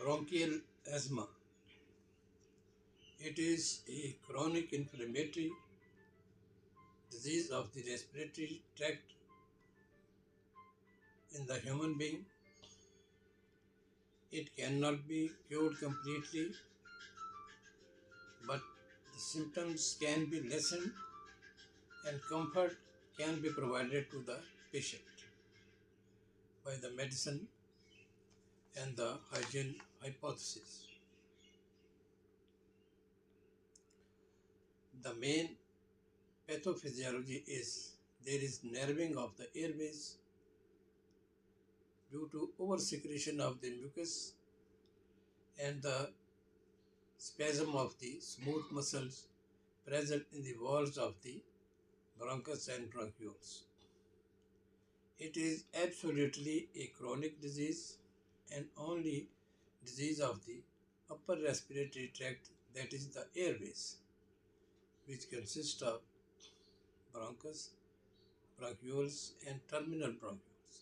Bronchial asthma. It is a chronic inflammatory disease of the respiratory tract in the human being. It cannot be cured completely, but the symptoms can be lessened and comfort can be provided to the patient by the medicine and the hygiene hypothesis. The main pathophysiology is there is narrowing of the airways due to oversecretion of the mucus and the spasm of the smooth muscles present in the walls of the bronchus and bronchioles. It is absolutely a chronic disease and only disease of the upper respiratory tract, that is the airways, which consist of bronchus, bronchioles and terminal bronchioles.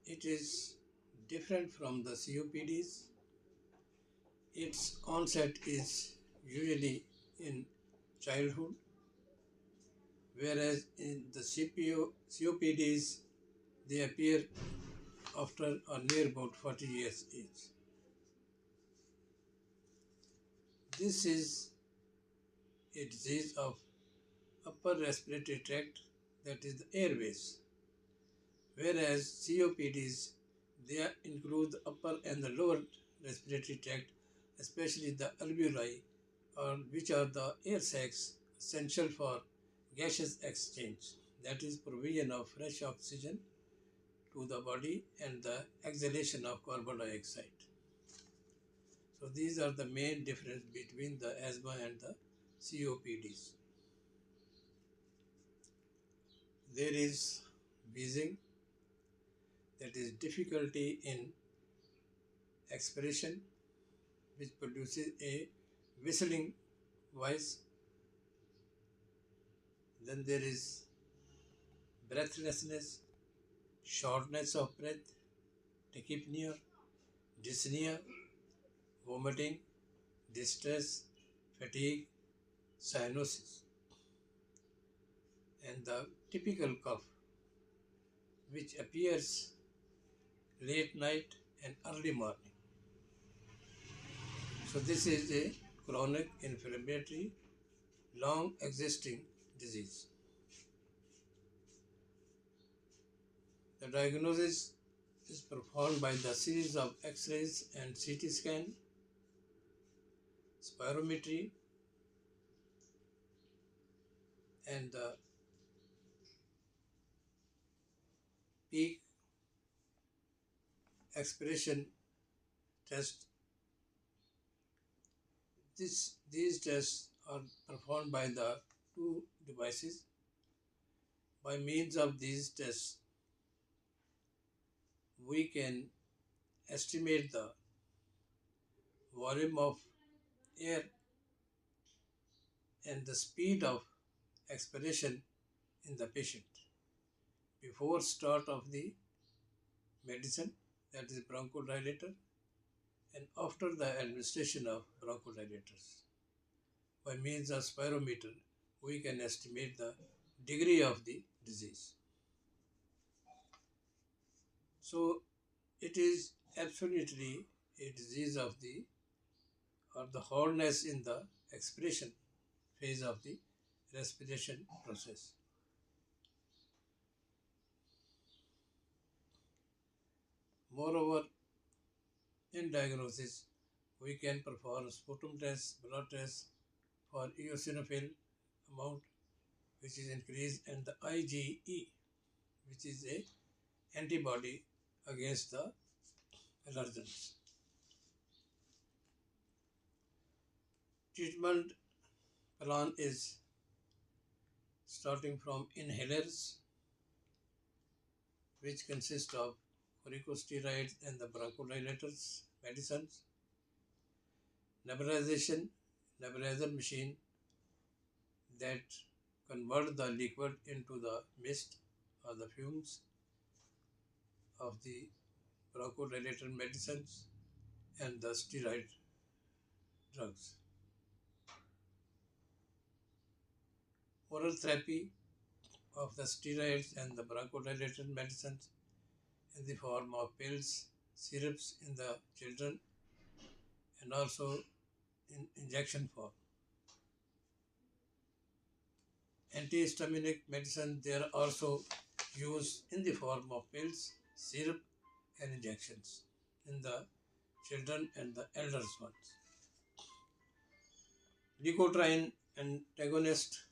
It is different from the COPDs. Its onset is usually in childhood, whereas in the COPDs they appear after or near about 40 years age. This is a disease of upper respiratory tract, that is the airways, whereas COPDs they include the upper and the lower respiratory tract, especially the alveoli, or which are the air sacs essential for gaseous exchange, that is provision of fresh oxygen to the body and the exhalation of carbon dioxide. So these are the main difference between the asthma and the COPDs. There is wheezing, that is difficulty in expiration, which produces a whistling voice. Then there is breathlessness, shortness of breath, tachypnea, dyspnea, vomiting, distress, fatigue, cyanosis, and the typical cough, which appears late night and early morning. So this is a chronic inflammatory long existing disease. The diagnosis is performed by the series of X-rays and CT scan, spirometry, and the peak expiration test. These tests are performed by the two devices. By means of these tests, we can estimate the volume of air and the speed of expiration in the patient before start of the medicine, that is bronchodilator, and after the administration of bronchodilators. By means of spirometer, we can estimate the degree of the disease. So it is absolutely a disease of the hardness in the expiration phase of the respiration process. Moreover, in diagnosis, we can perform sputum test, blood test for eosinophil amount, which is increased, and the IgE, which is a antibody against the allergens. Treatment plan is starting from inhalers, which consist of corticosteroids and the bronchodilators medicines, nebulization, nebulizer machine that convert the liquid into the mist or the fumes of the bronchodilator medicines and the steroid drugs. Oral therapy of the steroids and the bronchodilator medicines in the form of pills, syrups in the children, and also in injection form. Antihistaminic medicine, they are also used in the form of pills, syrup, and injections in the children and the elders ones. Leukotriene antagonist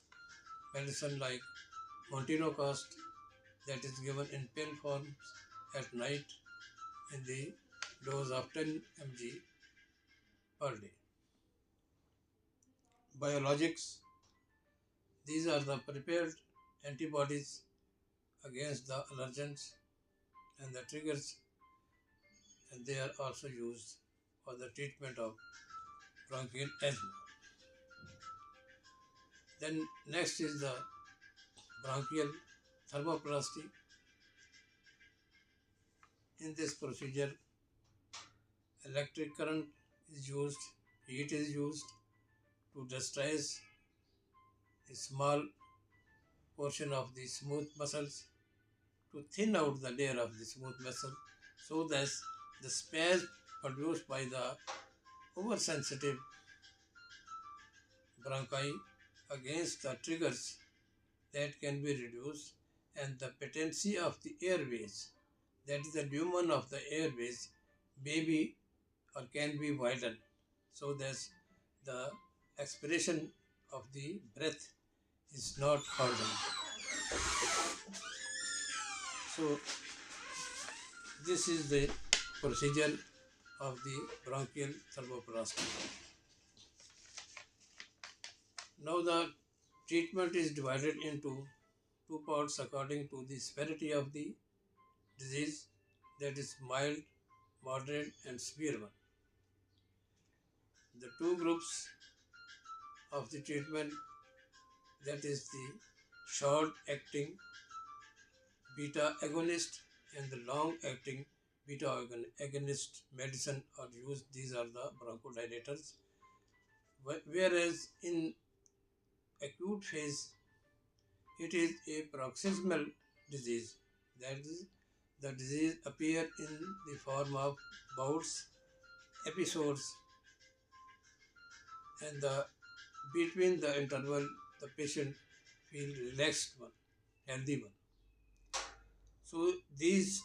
medicine like montelukast, that is given in pill forms at night in the dose of 10 mg per day. Biologics, these are the prepared antibodies against the allergens and the triggers, and they are also used for the treatment of bronchial asthma. Then next is the bronchial thermoplasty. In this procedure, electric current is used, heat is used to distress a small portion of the smooth muscles to thin out the layer of the smooth muscle so that the spasm produced by the oversensitive bronchi against the triggers, that can be reduced, and the patency of the airways, that is the lumen of the airways, may be or can be widened so that the expiration of the breath is not hardened. So this is the procedure of the bronchial thermoplasty. Now the treatment is divided into two parts according to the severity of the disease, that is mild, moderate, and severe one. The two groups of the treatment, that is the short acting beta agonist and the long acting beta agonist medicine are used. These are the bronchodilators. Whereas in acute phase, it is a paroxysmal disease. That is, the disease appear in the form of bouts, episodes, and between the interval, the patient feel relaxed one, healthy one. So these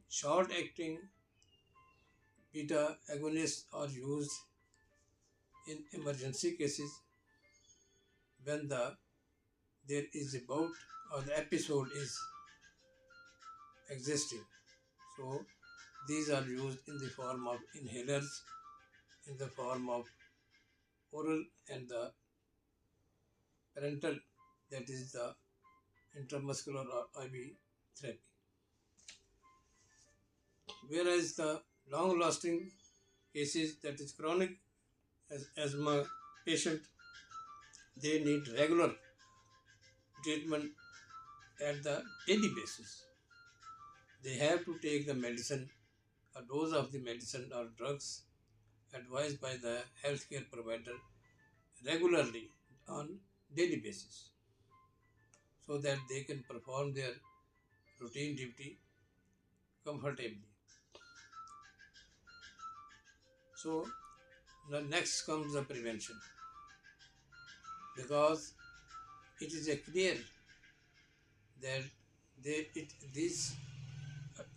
short-acting beta agonists are used in emergency cases when there is a bout or the episode is existing. So these are used in the form of inhalers, in the form of oral and the parental, that is the intramuscular or IV therapy. Whereas the long-lasting cases, that is chronic asthma patient, they need regular treatment at the daily basis. They have to take the medicine, a dose of the medicine or drugs advised by the healthcare provider regularly on daily basis so that they can perform their routine duty comfortably. So the next comes the prevention, because it is a clear that this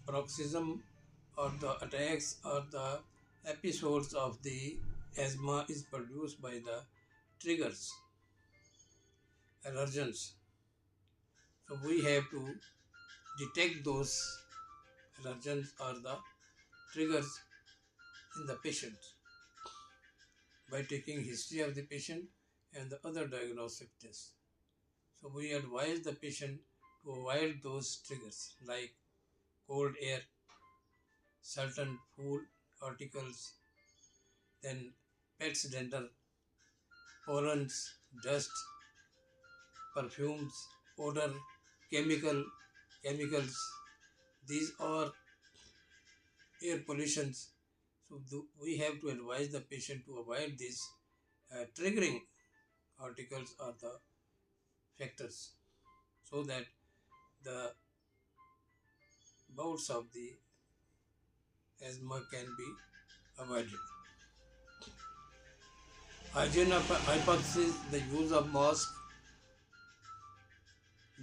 paroxysm or the attacks or the episodes of the asthma is produced by the triggers, allergens. So we have to detect those allergens or the triggers in the patient by taking history of the patient and the other diagnostic tests. So we advise the patient to avoid those triggers like cold air, certain food articles, then pets dander, pollens, dust, perfumes, odor, chemicals. These are air pollution. So we have to advise the patient to avoid these triggering articles or the factors so that the bouts of the asthma can be avoided. Hygiene hypothesis, the use of mask,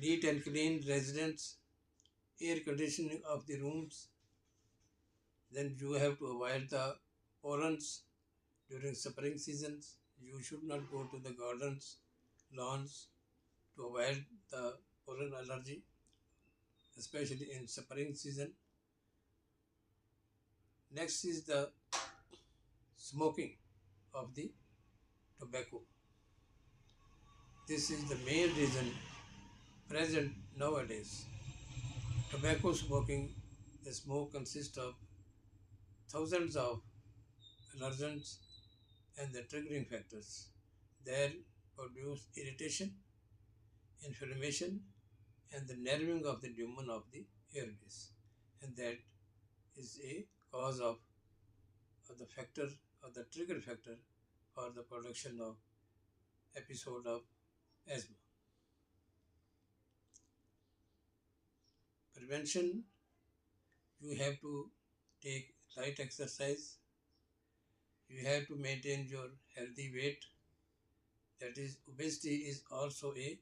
neat and clean residence, air conditioning of the rooms. Then you have to avoid the pollens during spring seasons. You should not go to the gardens, lawns to avoid the pollen allergy, especially in spring season. Next is the smoking of the tobacco. This is the main reason present nowadays. Tobacco smoking, the smoke consists of thousands of allergens and the triggering factors that produce irritation, inflammation, and the narrowing of the lumen of the airways. And that is a cause of the factor or the trigger factor for the production of episode of asthma. Prevention, you have to take light exercise, you have to maintain your healthy weight. That is, obesity is also a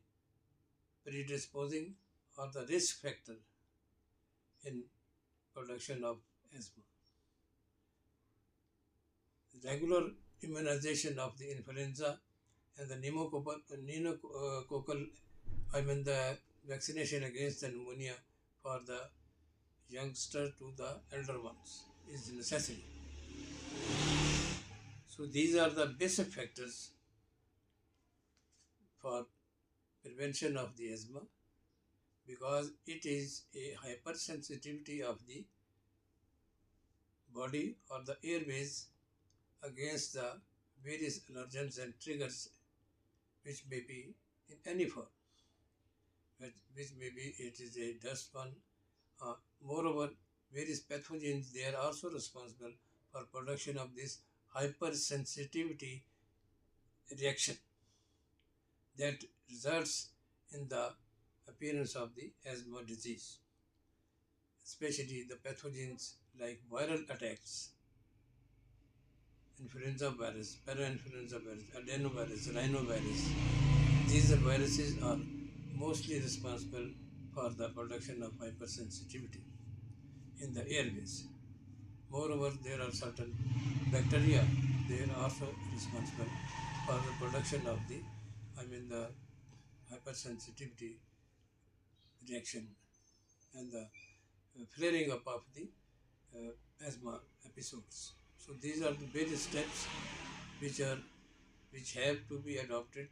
predisposing or the risk factor in production of asthma. Regular immunization of the influenza and the pneumococcal, the vaccination against the pneumonia for the youngster to the elder ones is necessary. So these are the basic factors for prevention of the asthma because it is a hypersensitivity of the body or the airways against the various allergens and triggers which may be in any form, which may be it is a dust one. Moreover, various pathogens they are also responsible for production of this hypersensitivity reaction that results in the appearance of the asthma disease, especially the pathogens like viral attacks, influenza virus, parainfluenza virus, adenovirus, rhinovirus. These viruses are mostly responsible for the production of hypersensitivity in the airways. Moreover, there are certain bacteria, they are also responsible for the production of the hypersensitivity reaction and the flaring up of the asthma episodes. So these are the various steps which have to be adopted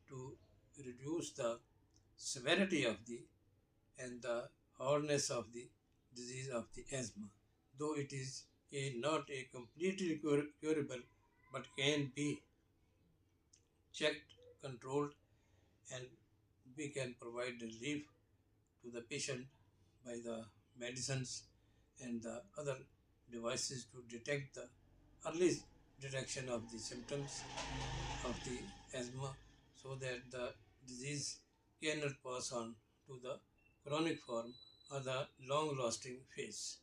to reduce the severity of the and the hardness of the disease of the asthma, though it is not a completely curable but can be checked, controlled, and we can provide relief to the patient by the medicines and the other devices to detect the early detection of the symptoms of the asthma so that the disease cannot pass on to the chronic form or the long lasting phase.